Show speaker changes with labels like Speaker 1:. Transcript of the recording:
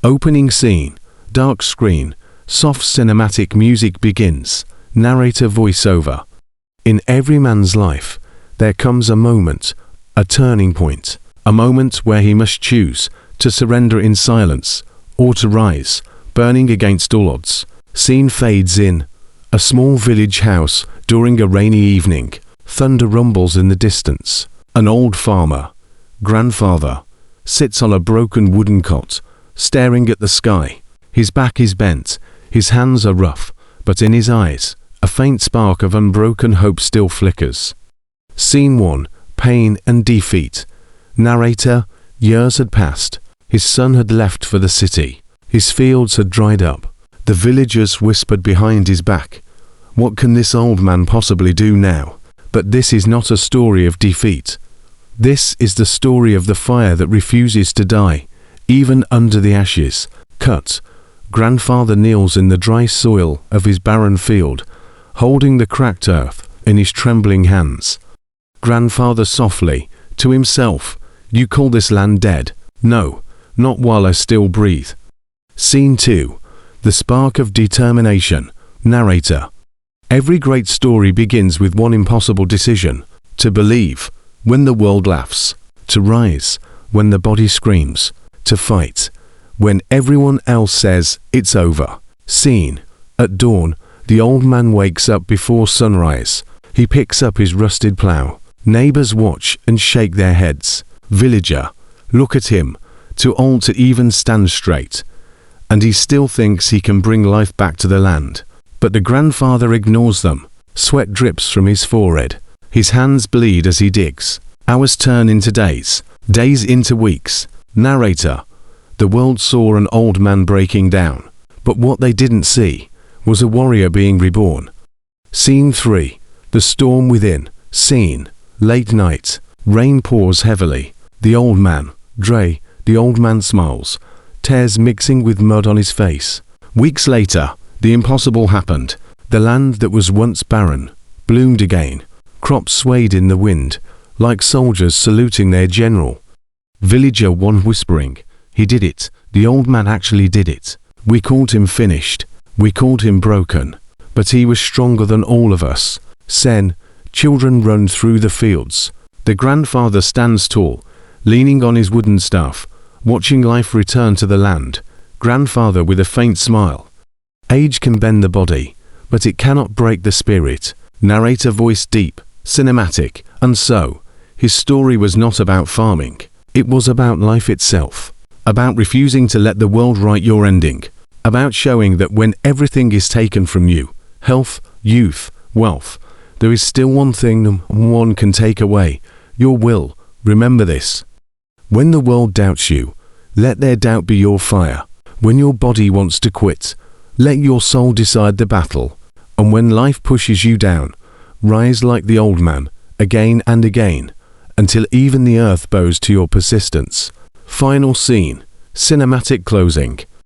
Speaker 1: Opening scene, dark screen, soft cinematic music begins, narrator voiceover. In every man's life, there comes a moment, a turning point, a moment where he must choose to surrender in silence or to rise, burning against all odds. Scene fades in. A small village house during a rainy evening. Thunder rumbles in the distance. An old farmer, grandfather, sits on a broken wooden cot, staring at the sky. His back is bent, his hands are rough, but in his eyes, a faint spark of unbroken hope still flickers. Scene 1. Pain and defeat. Narrator: years had passed. His son had left for the city. His fields had dried up. The villagers whispered behind his back, "What can this old man possibly do now?" But this is not a story of defeat. This is the story of the fire that refuses to die, even under the ashes. Cut. Grandfather kneels in the dry soil of his barren field, holding the cracked earth in his trembling hands. Grandfather softly, to himself, "You call this land dead? No, not while I still breathe." Scene 2. The spark of determination. Narrator: every great story begins with one impossible decision: to believe when the world laughs, to rise when the body screams, to fight when everyone else says it's over. Scene: at dawn, the old man wakes up before sunrise. He picks up his rusted plough. Neighbors watch and shake their heads. Villager: look at him, too old to even stand straight. And he still thinks he can bring life back to the land. But the grandfather ignores them. Sweat drips from his forehead. His hands bleed as he digs. Hours turn into days, days into weeks. Narrator: the world saw an old man breaking down, but what they didn't see was a warrior being reborn. Scene 3. The storm within. Scene: late night. Rain pours heavily. The old man, Dre, the old man smiles, tears mixing with mud on his face. Weeks later, the impossible happened. The land that was once barren bloomed again. Crops swayed in the wind, like soldiers saluting their general. Villager 1 whispering, "He did it. The old man actually did it. We called him finished. We called him broken. But he was stronger than all of us." Sen. Children run through the fields. The grandfather stands tall, leaning on his wooden staff, watching life return to the land. Grandfather with a faint smile. Age can bend the body, but it cannot break the spirit. Narrator voice deep, cinematic, and so, his story was not about farming. It was about life itself. About refusing to let the world write your ending. About showing that when everything is taken from you, health, youth, wealth, there is still one thing one can take away: your will. Remember this. When the world doubts you, let their doubt be your fire. When your body wants to quit, let your soul decide the battle. And when life pushes you down, rise like the old man, again and again, until even the earth bows to your persistence. Final scene. Cinematic closing.